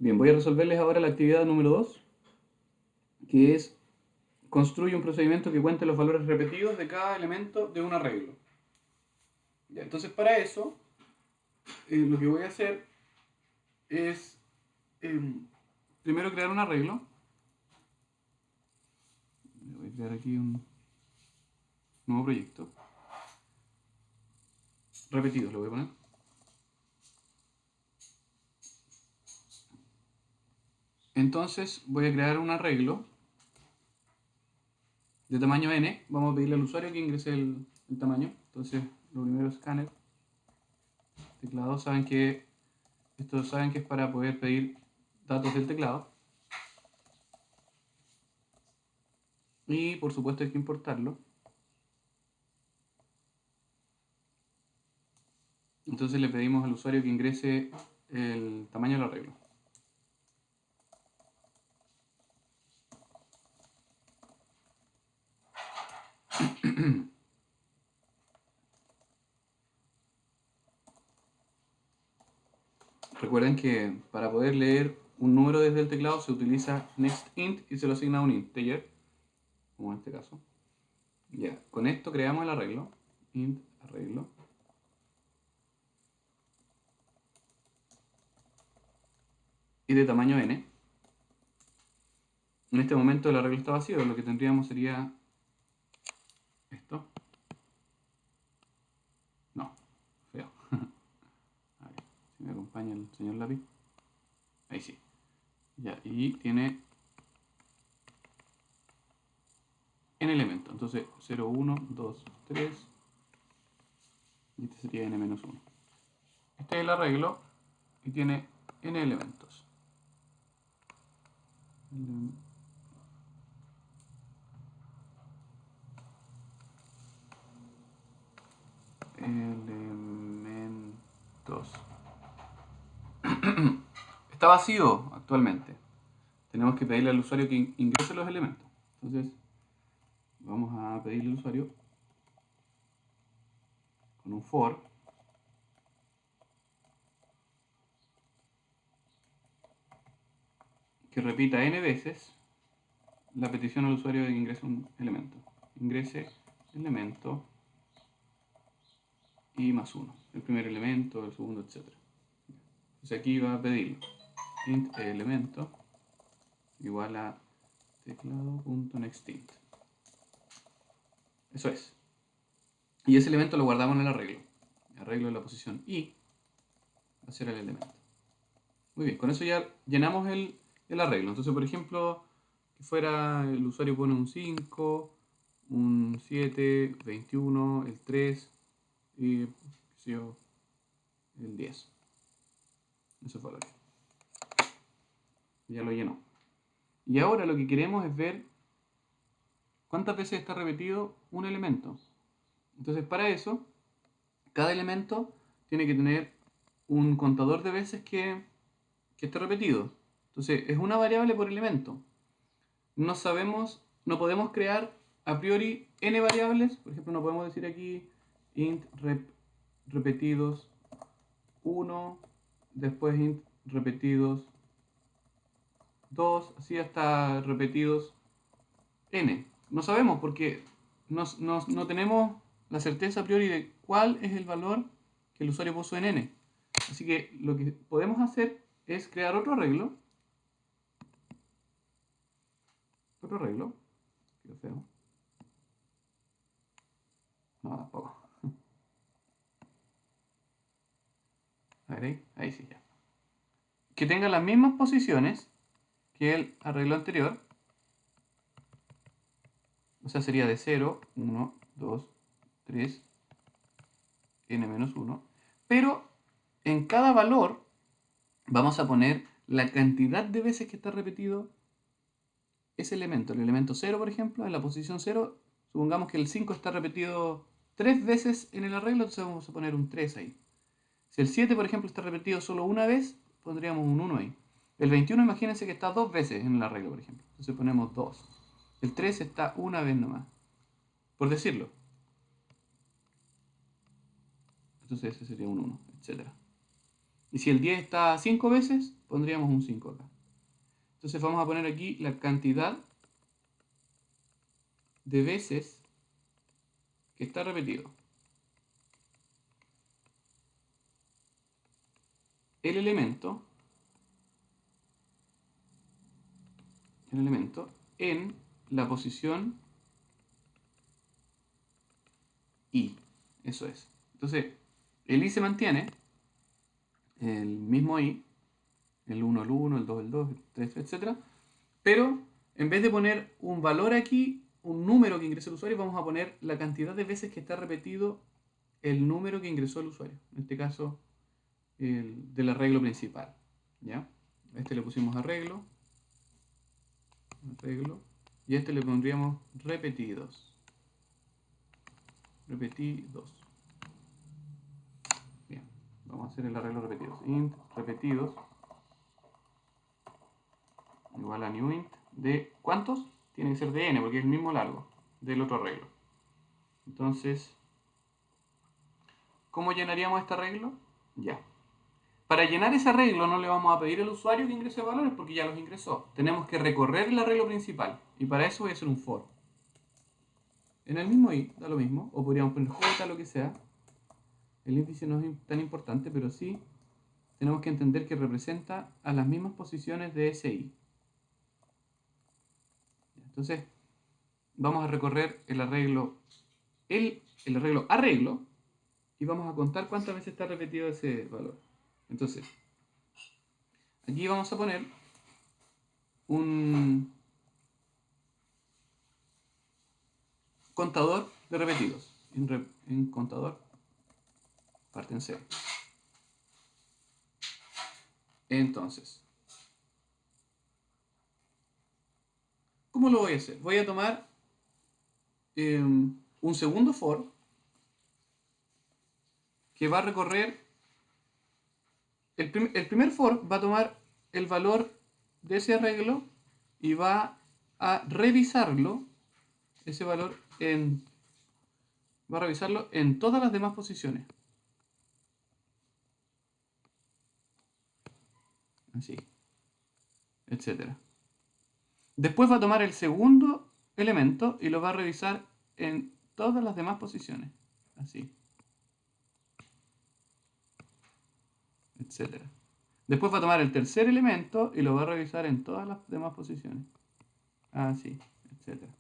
Bien, voy a resolverles ahora la actividad número 2, que es construye un procedimiento que cuente los valores repetidos de cada elemento de un arreglo. Ya, entonces para eso, lo que voy a hacer es primero crear un arreglo. Voy a crear aquí un nuevo proyecto. Repetidos lo voy a poner. Entonces voy a crear un arreglo de tamaño n. Vamos a pedirle al usuario que ingrese el tamaño. Entonces lo primero es escáner. Teclado, saben que es para poder pedir datos del teclado. Y por supuesto hay que importarlo. Entonces le pedimos al usuario que ingrese el tamaño del arreglo. Recuerden que para poder leer un número desde el teclado se utiliza nextInt y se lo asigna un integer, como en este caso. Ya, con esto creamos el arreglo. Int arreglo. Y de tamaño n. En este momento el arreglo está vacío, lo que tendríamos sería esto. No, feo. A ver, si me acompaña el señor lápiz. Ahí sí. Ya, y tiene n elementos. Entonces 0, 1, 2, 3. Y este sería n-1. Este es el arreglo y tiene n elementos. Elementos. Está vacío actualmente. Tenemos que pedirle al usuario que ingrese los elementos. Entonces, vamos a pedirle al usuario con un for que repita n veces la petición al usuario de que ingrese un elemento. Ingrese elemento y más 1. El primer elemento, el segundo, etc. Entonces aquí va a pedir int elemento igual a teclado.nextInt. Eso es. Y ese elemento lo guardamos en el arreglo. Arreglo de la posición i va a ser el elemento. Muy bien, con eso ya llenamos el arreglo. Entonces, por ejemplo, que fuera el usuario pone un 5, un 7, 21, el 3 y el 10. Eso fue lo que. Ya lo llenó. Y ahora lo que queremos es ver cuántas veces está repetido un elemento. Entonces, para eso, cada elemento tiene que tener un contador de veces que esté repetido. Entonces, es una variable por elemento. No sabemos, no podemos crear a priori n variables. Por ejemplo, no podemos decir aquí int repetidos 1, después int repetidos 2, así hasta repetidos n. No sabemos porque no tenemos la certeza a priori de cuál es el valor que el usuario puso en n. Así que lo que podemos hacer es crear otro arreglo. Otro arreglo. Qué feo. No, tampoco. A ver ahí sí ya. Que tenga las mismas posiciones que el arreglo anterior. O sea, sería de 0, 1, 2, 3, n-1. Pero en cada valor vamos a poner la cantidad de veces que está repetido ese elemento. El elemento 0, por ejemplo, en la posición 0, supongamos que el 5 está repetido 3 veces en el arreglo, entonces vamos a poner un 3 ahí. Si el 7, por ejemplo, está repetido solo una vez, pondríamos un 1 ahí. El 21, imagínense que está 2 veces en el arreglo, por ejemplo. Entonces ponemos 2. El 3 está una vez nomás. Por decirlo. Entonces ese sería un 1, etc. Y si el 10 está 5 veces, pondríamos un 5 acá. Entonces vamos a poner aquí la cantidad de veces que está repetido. El elemento en la posición i. Eso es. Entonces, el i se mantiene, el mismo i, el 1 el 1, el 2 el 2, el 3, etc. Pero en vez de poner un valor aquí, un número que ingresó el usuario, vamos a poner la cantidad de veces que está repetido el número que ingresó el usuario. En este caso, el del arreglo principal. ¿Ya? A este le pusimos arreglo. Y a este le pondríamos repetidos. Bien, vamos a hacer el arreglo repetidos. Int repetidos igual a newInt de ¿cuántos? Tiene que ser de n porque es el mismo largo del otro arreglo. Entonces, ¿cómo llenaríamos este arreglo? Ya. Para llenar ese arreglo no le vamos a pedir al usuario que ingrese valores porque ya los ingresó. Tenemos que recorrer el arreglo principal y para eso voy a hacer un for. En el mismo i, da lo mismo, o podríamos poner j, lo que sea. El índice no es tan importante, pero sí tenemos que entender que representa a las mismas posiciones de ese i. Entonces, vamos a recorrer el arreglo, arreglo, y vamos a contar cuántas veces está repetido ese valor. Entonces, aquí vamos a poner un contador de repetidos. En contador, parte en 0. Entonces, ¿cómo lo voy a hacer? Voy a tomar un segundo for que va a recorrer. El primer for va a tomar el valor de ese arreglo y va a revisarlo, ese valor va a revisarlo en todas las demás posiciones. Así, etcétera. Después va a tomar el segundo elemento y lo va a revisar en todas las demás posiciones. Así. Etcétera. Después va a tomar el tercer elemento y lo va a revisar en todas las demás posiciones. Así, etcétera.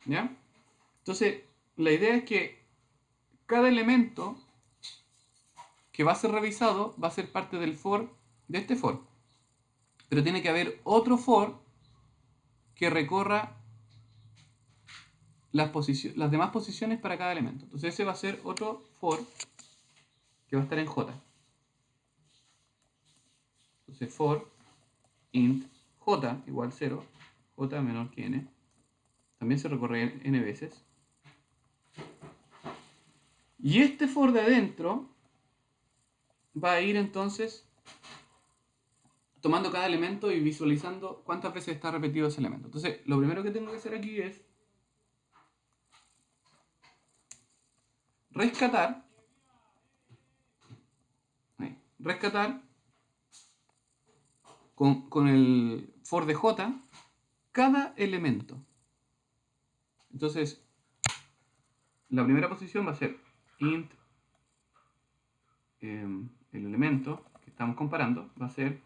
¿Ya? Entonces, la idea es que cada elemento que va a ser revisado va a ser parte del for de este for. Pero tiene que haber otro for que recorra las demás posiciones para cada elemento. Entonces ese va a ser otro for que va a estar en j. Entonces for int j igual 0, j menor que n. También se recorre n veces. Y este for de adentro va a ir entonces tomando cada elemento y visualizando cuántas veces está repetido ese elemento. Entonces, lo primero que tengo que hacer aquí es rescatar con el for de j cada elemento. Entonces, la primera posición va a ser int el elemento que estamos comparando va a ser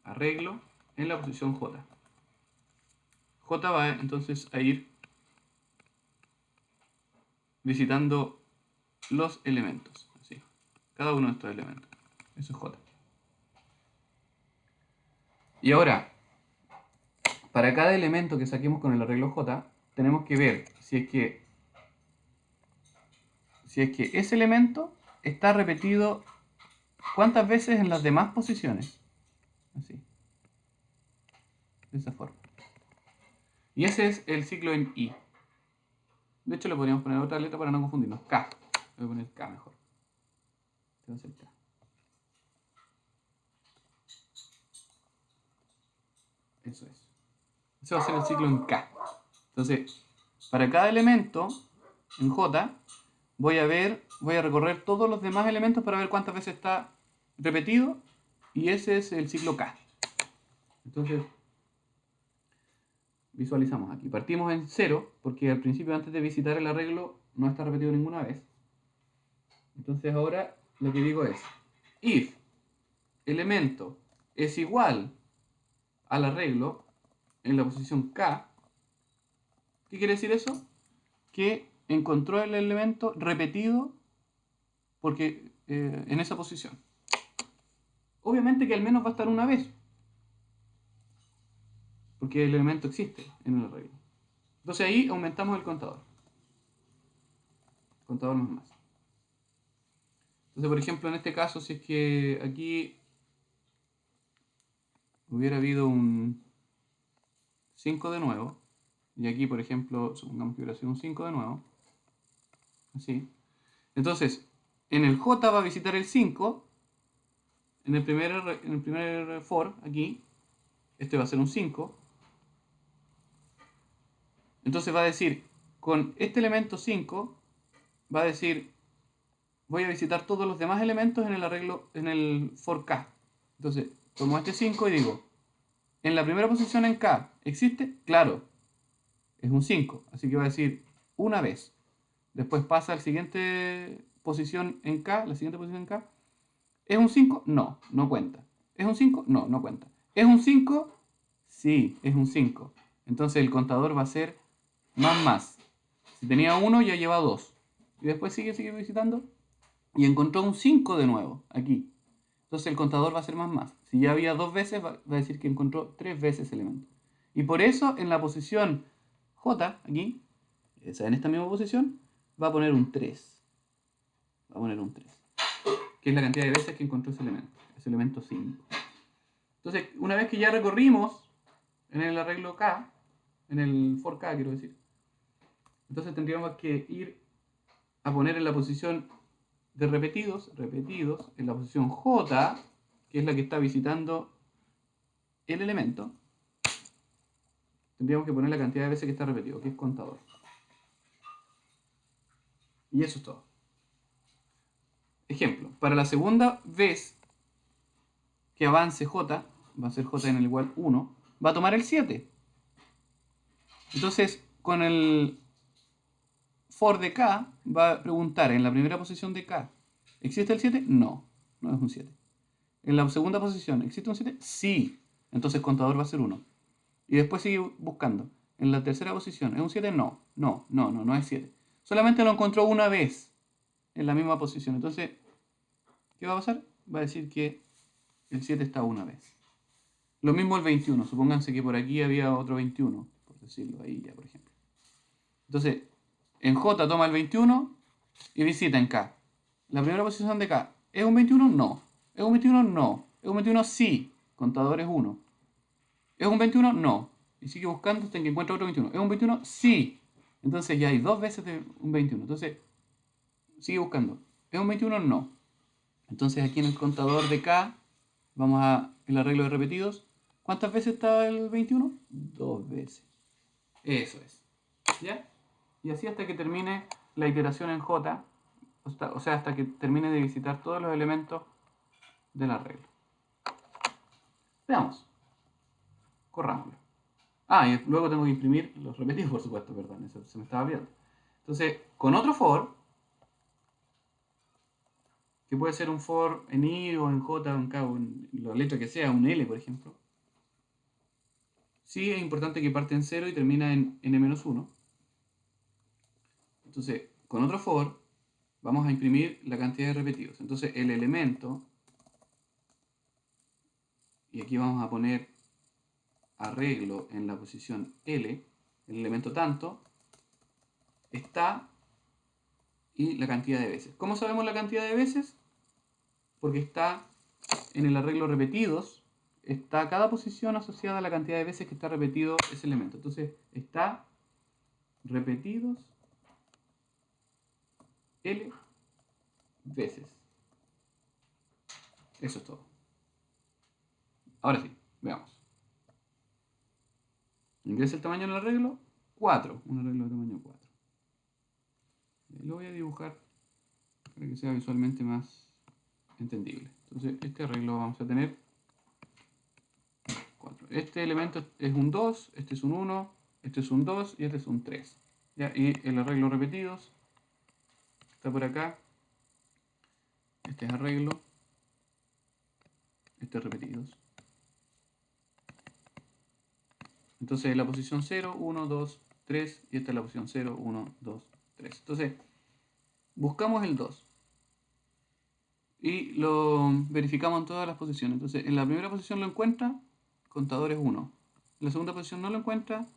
arreglo en la posición j. J va entonces a ir visitando los elementos, así, cada uno de estos elementos. Eso es j. Y ahora, para cada elemento que saquemos con el arreglo j, tenemos que ver si es que ese elemento está repetido cuántas veces en las demás posiciones. Así. De esa forma. Y ese es el ciclo en i. De hecho, le podríamos poner otra letra para no confundirnos. K. Le voy a poner K mejor. Este va a ser K. Eso es. Ese va a ser el ciclo en K. Entonces, para cada elemento en J, voy a ver voy a recorrer todos los demás elementos para ver cuántas veces está repetido, y ese es el ciclo K. Entonces, visualizamos aquí. Partimos en 0, porque al principio, antes de visitar el arreglo, no está repetido ninguna vez. Entonces ahora lo que digo es, if elemento es igual al arreglo en la posición K, ¿qué quiere decir eso? Que encontró el elemento repetido porque en esa posición. Obviamente que al menos va a estar una vez, porque el elemento existe en el arreglo. Entonces ahí aumentamos el contador. Contador más. Entonces, por ejemplo, en este caso, si es que aquí hubiera habido un 5 de nuevo, y aquí, por ejemplo, supongamos que hubiera sido un 5 de nuevo, así. Entonces, en el J va a visitar el 5, en el primer for, aquí, este va a ser un 5. Entonces va a decir, con este elemento 5, va a decir, voy a visitar todos los demás elementos en el arreglo, en el for K. Entonces, tomo este 5 y digo, en la primera posición en K, ¿existe? Claro, es un 5, así que va a decir una vez. Después pasa a la siguiente posición en K, ¿Es un 5? No, no cuenta. ¿Es un 5? No, no cuenta. ¿Es un 5? Sí, es un 5. Entonces el contador va a ser más. Si tenía 1, ya lleva 2. Y después sigue visitando. Y encontró un 5 de nuevo, aquí. Entonces el contador va a ser más. Si ya había 2 veces, va a decir que encontró 3 veces el elemento. Y por eso en la posición J, aquí, en esta misma posición, va a poner un 3. Va a poner un 3. Que es la cantidad de veces que encontró ese elemento 5. Entonces, una vez que ya recorrimos en el arreglo K, en el for K quiero decir, entonces tendríamos que ir a poner en la posición de repetidos, en la posición J, que es la que está visitando el elemento, tendríamos que poner la cantidad de veces que está repetido, que es contador. Y eso es todo. Ejemplo, para la segunda vez que avance J, va a ser J en el igual 1, va a tomar el 7. Entonces, con el for de K, va a preguntar en la primera posición de K, ¿existe el 7? No, no es un 7. En la segunda posición, ¿existe un 7? Sí. Entonces el contador va a ser 1. Y después sigue buscando. En la tercera posición, ¿es un 7? No, no es 7. Solamente lo encontró una vez en la misma posición. Entonces, ¿qué va a pasar? Va a decir que el 7 está una vez. Lo mismo el 21. Supónganse que por aquí había otro 21, por decirlo ahí ya, por ejemplo. Entonces, en J toma el 21 y visita en K. La primera posición de K, ¿es un 21? No. ¿Es un 21? No. ¿Es un 21? Sí. Contador es 1. ¿Es un 21? No. Y sigue buscando hasta que encuentra otro 21. ¿Es un 21? Sí. Entonces ya hay 2 veces de un 21. Entonces, sigue buscando. ¿Es un 21? No. Entonces aquí en el contador de K, vamos a el arreglo de repetidos. ¿Cuántas veces está el 21? 2 veces. Eso es. ¿Ya? Y así hasta que termine la iteración en J, o sea, hasta que termine de visitar todos los elementos del arreglo. Veamos. Corrámoslo. Y luego tengo que imprimir los repetidos, por supuesto, perdón, eso se me estaba olvidando. Entonces, con otro for, que puede ser un for en I o en J o en K o en la letra que sea, un L, por ejemplo. Sí, es importante que parte en 0 y termina en n-1. Entonces, con otro for, vamos a imprimir la cantidad de repetidos. Entonces, el elemento, y aquí vamos a poner arreglo en la posición L, el elemento tanto, está y la cantidad de veces. ¿Cómo sabemos la cantidad de veces? Porque está en el arreglo repetidos, está cada posición asociada a la cantidad de veces que está repetido ese elemento. Entonces, está repetidos L veces. Eso es todo. Ahora sí, veamos. Ingresa el tamaño en el arreglo, 4. Un arreglo de tamaño 4. Lo voy a dibujar para que sea visualmente más entendible. Entonces este arreglo vamos a tener 4. Este elemento es un 2, este es un 1, este es un 2 y este es un 3. ¿Ya? Y el arreglo repetidos está por acá. Este es arreglo. Este es repetidos. Entonces la posición 0, 1, 2, 3 y esta es la posición 0, 1, 2, 3. Entonces buscamos el 2 y lo verificamos en todas las posiciones. Entonces en la primera posición lo encuentra, contador es 1. En la segunda posición no lo encuentra,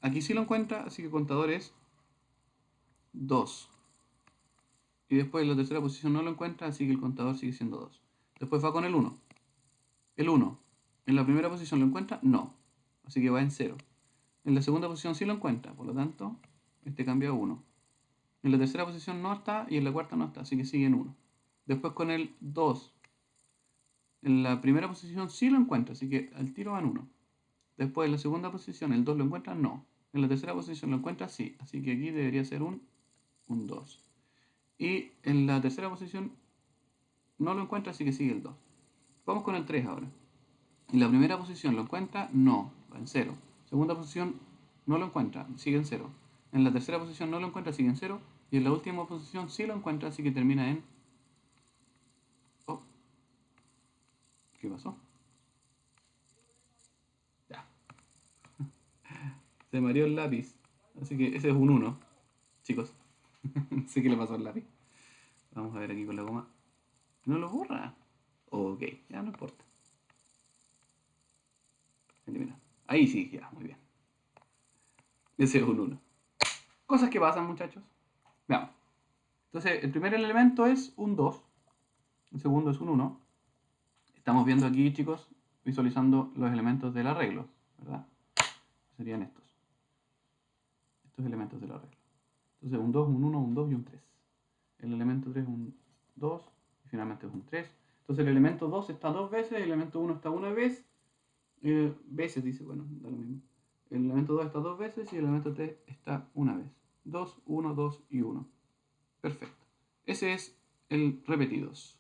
aquí sí lo encuentra, así que contador es 2. Y después en la tercera posición no lo encuentra, así que el contador sigue siendo 2. Después va con el 1. El 1. En la primera posición lo encuentra, no. Así que va en 0. En la segunda posición sí lo encuentra, por lo tanto, este cambia a 1. En la tercera posición no está y en la cuarta no está, así que sigue en 1. Después con el 2. En la primera posición sí lo encuentra, así que al tiro van 1. Después en la segunda posición el 2 lo encuentra, no. En la tercera posición lo encuentra, sí. Así que aquí debería ser un 2. Y en la tercera posición no lo encuentra, así que sigue el 2. Vamos con el 3 ahora. En la primera posición lo encuentra, no, va en 0. Segunda posición no lo encuentra, sigue en 0. En la tercera posición no lo encuentra, sigue en 0. Y en la última posición sí lo encuentra, así que termina en... Oh, ¿qué pasó? Ya. Se mareó el lápiz. Así que ese es un 1, chicos. No sé qué le pasó al lápiz. Vamos a ver aquí con la goma. No lo borra. Ok, ya no importa. Elimina. Ahí sí, ya, muy bien. Ese es un 1. Cosas que pasan, muchachos. Veamos. Entonces, el primer elemento es un 2. El segundo es un 1. Estamos viendo aquí, chicos, visualizando los elementos del arreglo, ¿verdad? Serían estos. Estos elementos del arreglo. Entonces, un 2, un 1, un 2 y un 3. El elemento 3 es un 2 y finalmente es un 3. Entonces, el elemento 2 está dos veces, el elemento 1 está una vez. Veces, dice, bueno, da lo mismo. El elemento 2 está dos veces y el elemento 3 está una vez. 2, 1, 2 y 1. Perfecto. Ese es el repetidos.